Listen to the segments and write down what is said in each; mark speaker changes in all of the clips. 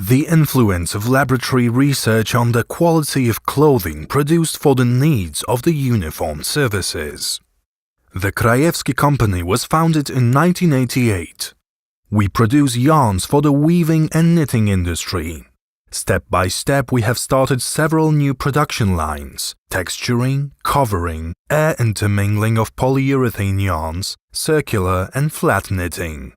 Speaker 1: The influence of laboratory research on the quality of clothing produced for the needs of the uniform services. The Krajewski company was founded in 1988. We produce yarns for the weaving and knitting industry. Step by step, we have started several new production lines: texturing, covering, air intermingling of polyurethane yarns, circular and flat knitting.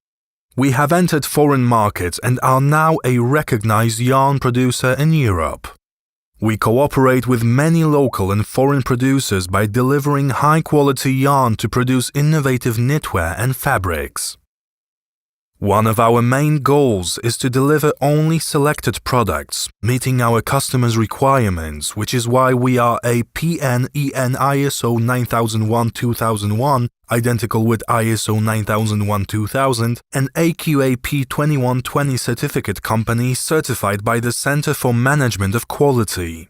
Speaker 1: We have entered foreign markets and are now a recognized yarn producer in Europe. We cooperate with many local and foreign producers by delivering high-quality yarn to produce innovative knitwear and fabrics. One of our main goals is to deliver only selected products, meeting our customers' requirements, which is why we are a PN/EN ISO 9001-2001, identical with ISO 9001-2000, and AQAP 2120 certificate company certified by the Center for Management of Quality.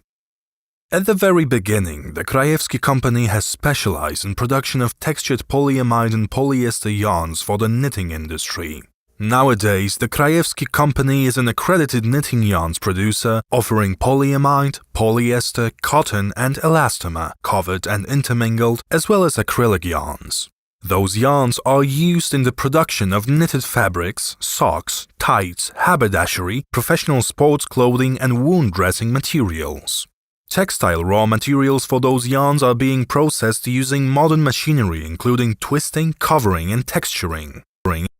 Speaker 1: At the very beginning, the Krajewski company has specialized in production of textured polyamide and polyester yarns for the knitting industry. Nowadays, the Krajewski company is an accredited knitting yarns producer, offering polyamide, polyester, cotton and elastomer, covered and intermingled, as well as acrylic yarns. Those yarns are used in the production of knitted fabrics, socks, tights, haberdashery, professional sports clothing and wound dressing materials. Textile raw materials for those yarns are being processed using modern machinery including twisting, covering and texturing.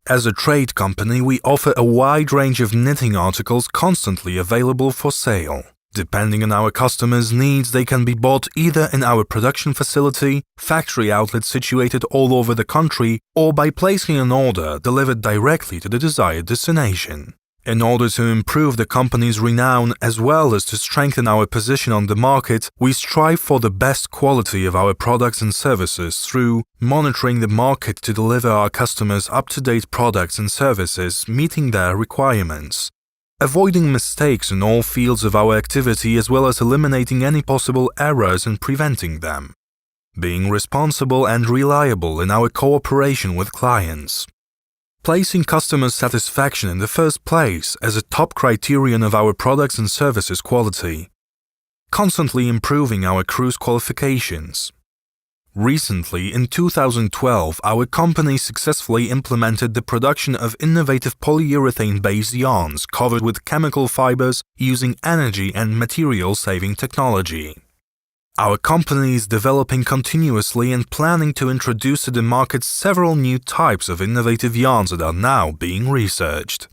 Speaker 1: As a trade company, we offer a wide range of knitting articles constantly available for sale. Depending on our customers' needs, they can be bought either in our production facility, factory outlets situated all over the country, or by placing an order delivered directly to the desired destination. In order to improve the company's renown as well as to strengthen our position on the market, we strive for the best quality of our products and services through monitoring the market to deliver our customers up-to-date products and services meeting their requirements, avoiding mistakes in all fields of our activity as well as eliminating any possible errors and preventing them, being responsible and reliable in our cooperation with clients, placing customer satisfaction in the first place as a top criterion of our products and services quality, constantly improving our crew's qualifications. Recently, in 2012, our company successfully implemented the production of innovative polyurethane-based yarns covered with chemical fibers using energy and material-saving technology. Our company is developing continuously and planning to introduce to the market several new types of innovative yarns that are now being researched.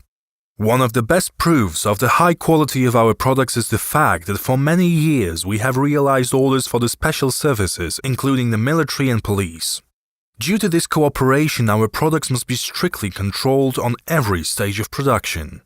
Speaker 1: One of the best proofs of the high quality of our products is the fact that for many years we have realized orders for the special services, including the military and police. Due to this cooperation, our products must be strictly controlled on every stage of production.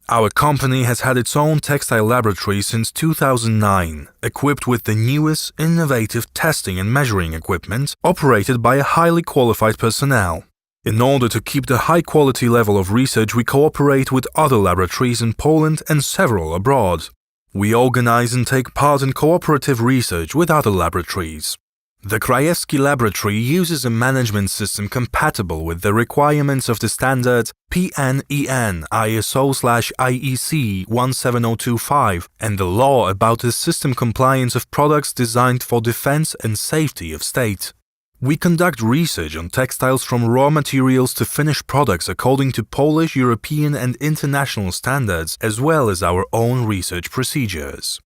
Speaker 1: Our company has had its own textile laboratory since 2009, equipped with the newest, innovative testing and measuring equipment, operated by a highly qualified personnel. In order to keep the high-quality level of research, we cooperate with other laboratories in Poland and several abroad. We organize and take part in cooperative research with other laboratories. The Krajewski laboratory uses a management system compatible with the requirements of the standard PN/EN ISO/IEC 17025 and the law about the system compliance of products designed for defense and safety of state. We conduct research on textiles from raw materials to finished products according to Polish, European and international standards, as well as our own research procedures.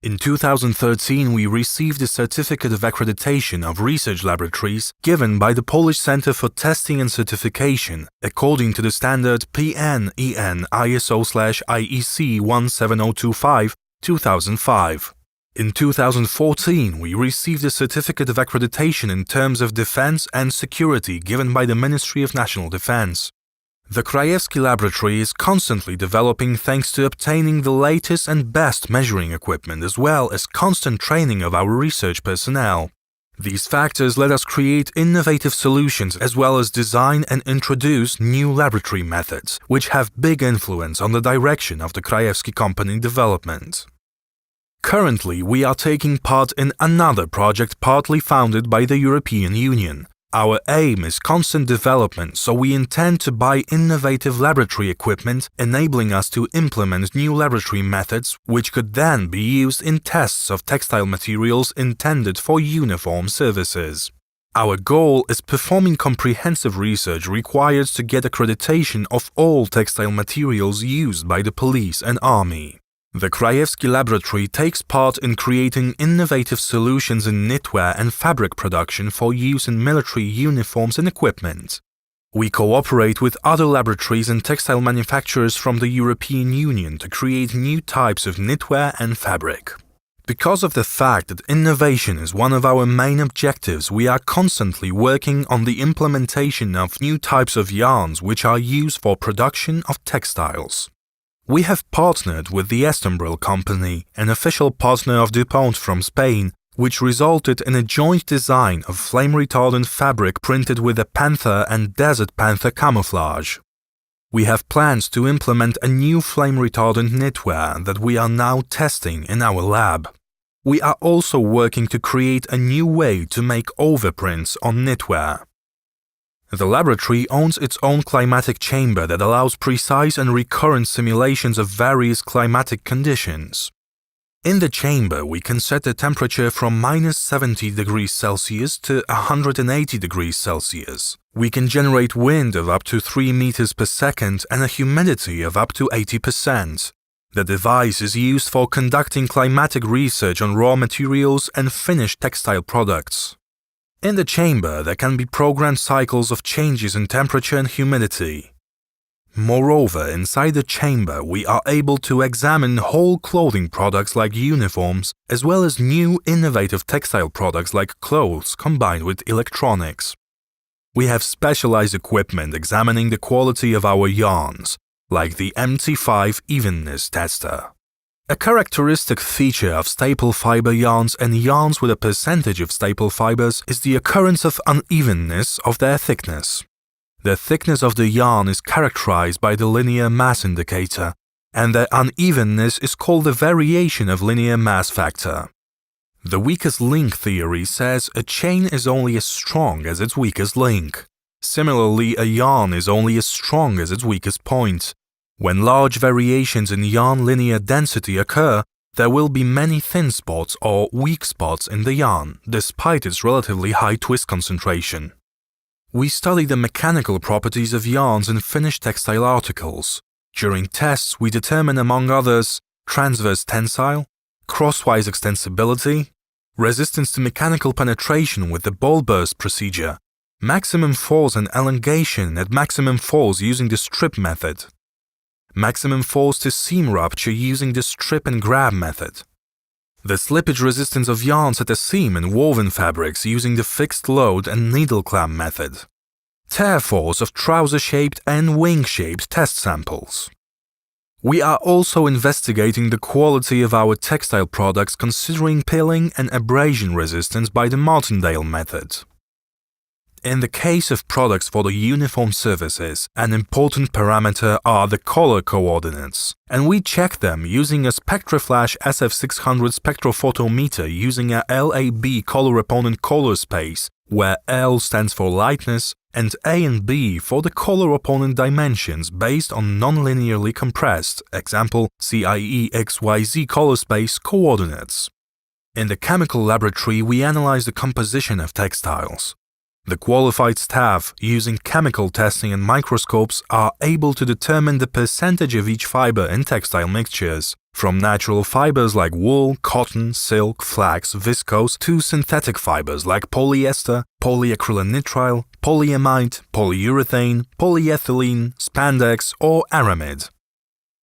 Speaker 1: In 2013, we received a certificate of accreditation of research laboratories given by the Polish Center for Testing and Certification according to the standard PN/EN ISO/IEC 17025 2005. In 2014, we received a certificate of accreditation in terms of defense and security given by the Ministry of National Defense. The Krajewski laboratory is constantly developing thanks to obtaining the latest and best measuring equipment as well as constant training of our research personnel. These factors let us create innovative solutions as well as design and introduce new laboratory methods, which have big influence on the direction of the Krajewski company development. Currently, we are taking part in another project partly funded by the European Union, Our aim is constant development, so we intend to buy innovative laboratory equipment, enabling us to implement new laboratory methods which could then be used in tests of textile materials intended for uniform services. Our goal is performing comprehensive research required to get accreditation of all textile materials used by the police and army. The Krajewski laboratory takes part in creating innovative solutions in knitwear and fabric production for use in military uniforms and equipment. We cooperate with other laboratories and textile manufacturers from the European Union to create new types of knitwear and fabric. Because of the fact that innovation is one of our main objectives, we are constantly working on the implementation of new types of yarns which are used for production of textiles. We have partnered with the Estambril company, an official partner of DuPont from Spain, which resulted in a joint design of flame-retardant fabric printed with a panther and desert panther camouflage. We have plans to implement a new flame-retardant knitwear that we are now testing in our lab. We are also working to create a new way to make overprints on knitwear. The laboratory owns its own climatic chamber that allows precise and recurrent simulations of various climatic conditions. In the chamber, we can set the temperature from -70 degrees Celsius to 180 degrees Celsius. We can generate wind of up to 3 meters per second and a humidity of up to 80%. The device is used for conducting climatic research on raw materials and finished textile products. In the chamber, there can be programmed cycles of changes in temperature and humidity. Moreover, inside the chamber, we are able to examine whole clothing products like uniforms, as well as new innovative textile products like clothes combined with electronics. We have specialized equipment examining the quality of our yarns, like the MT5 evenness tester. A characteristic feature of staple fiber yarns and yarns with a percentage of staple fibers is the occurrence of unevenness of their thickness. The thickness of the yarn is characterized by the linear mass indicator, and the unevenness is called the variation of linear mass factor. The weakest link theory says a chain is only as strong as its weakest link. Similarly, a yarn is only as strong as its weakest point. When large variations in yarn linear density occur, there will be many thin spots or weak spots in the yarn, despite its relatively high twist concentration. We study the mechanical properties of yarns in finished textile articles. During tests, we determine, among others, transverse tensile, crosswise extensibility, resistance to mechanical penetration with the ball burst procedure, maximum force and elongation at maximum force using the strip method, maximum force to seam rupture using the strip and grab method, the slippage resistance of yarns at a seam in woven fabrics using the fixed load and needle clamp method, tear force of trouser-shaped and wing-shaped test samples. We are also investigating the quality of our textile products considering pilling and abrasion resistance by the Martindale method. In the case of products for the uniform services, an important parameter are the color coordinates, and we check them using a SpectraFlash SF600 spectrophotometer using a LAB color opponent color space, where L stands for lightness and A and B for the color opponent dimensions based on non-linearly compressed, example CIE XYZ color space coordinates. In the chemical laboratory, we analyze the composition of textiles. The qualified staff, using chemical testing and microscopes, are able to determine the percentage of each fiber in textile mixtures, from natural fibers like wool, cotton, silk, flax, viscose, to synthetic fibers like polyester, polyacrylonitrile, polyamide, polyurethane, polyethylene, spandex, or aramid.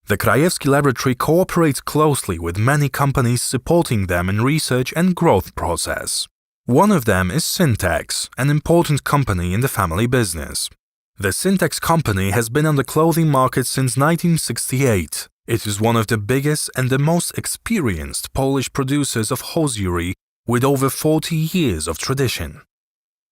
Speaker 1: The Krajewski laboratory cooperates closely with many companies supporting them in research and growth process. One of them is Syntex, an important company in the family business. The Syntex company has been on the clothing market since 1968. It is one of the biggest and the most experienced Polish producers of hosiery with over 40 years of tradition.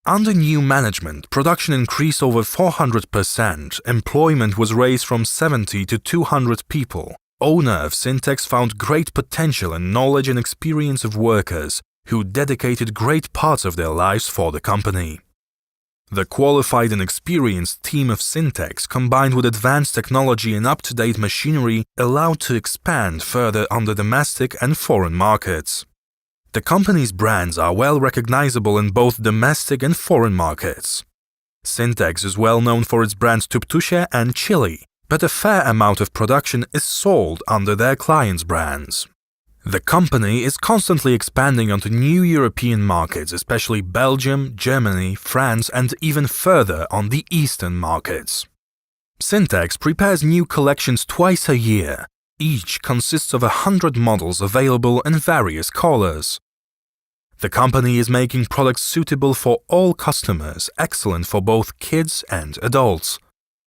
Speaker 1: Under new management, production increased over 400%, employment was raised from 70 to 200 people. Owner of Syntex found great potential in knowledge and experience of workers, who dedicated great parts of their lives for the company. The qualified and experienced team of Syntex, combined with advanced technology and up-to-date machinery, allowed to expand further on the domestic and foreign markets. The company's brands are well recognizable in both domestic and foreign markets. Syntex is well known for its brands Tuptusie and Chili, but a fair amount of production is sold under their clients' brands. The company is constantly expanding onto new European markets, especially Belgium, Germany, France, and even further on the Eastern markets. Syntex prepares new collections twice a year. Each consists of 100 models available in various colors. The company is making products suitable for all customers, excellent for both kids and adults.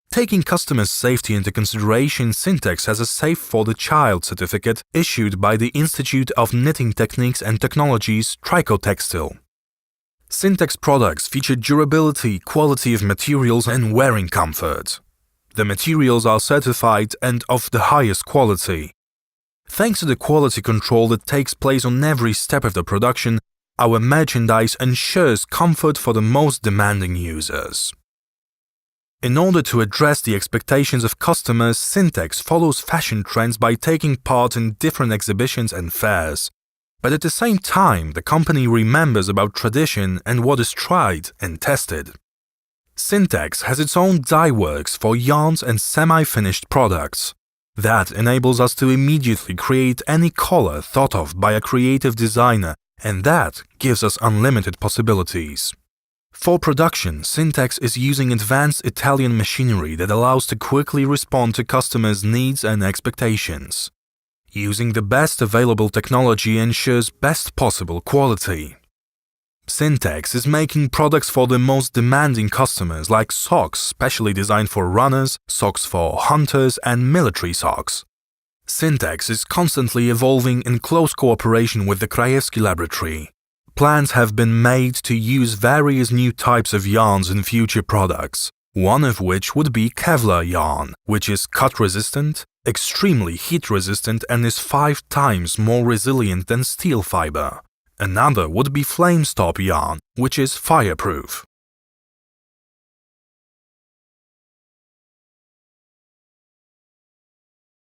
Speaker 1: Taking customers' safety into consideration, Syntex has a Safe for the Child certificate issued by the Institute of Knitting Techniques and Technologies, Tricotextile. Syntex products feature durability, quality of materials, and wearing comfort. The materials are certified and of the highest quality. Thanks to the quality control that takes place on every step of the production, our merchandise ensures comfort for the most demanding users. In order to address the expectations of customers, Syntex follows fashion trends by taking part in different exhibitions and fairs. But at the same time, the company remembers about tradition and what is tried and tested. Syntex has its own dye works for yarns and semi-finished products. That enables us to immediately create any color thought of by a creative designer, and that gives us unlimited possibilities. For production, Syntex is using advanced Italian machinery that allows to quickly respond to customers' needs and expectations. Using the best available technology ensures best possible quality. Syntex is making products for the most demanding customers like socks specially designed for runners, socks for hunters, and military socks. Syntex is constantly evolving in close cooperation with the Krajewski laboratory. Plans have been made to use various new types of yarns in future products, one of which would be Kevlar yarn, which is cut-resistant, extremely heat-resistant, and is 5 times more resilient than steel fiber. Another would be flame-stop yarn, which is fireproof.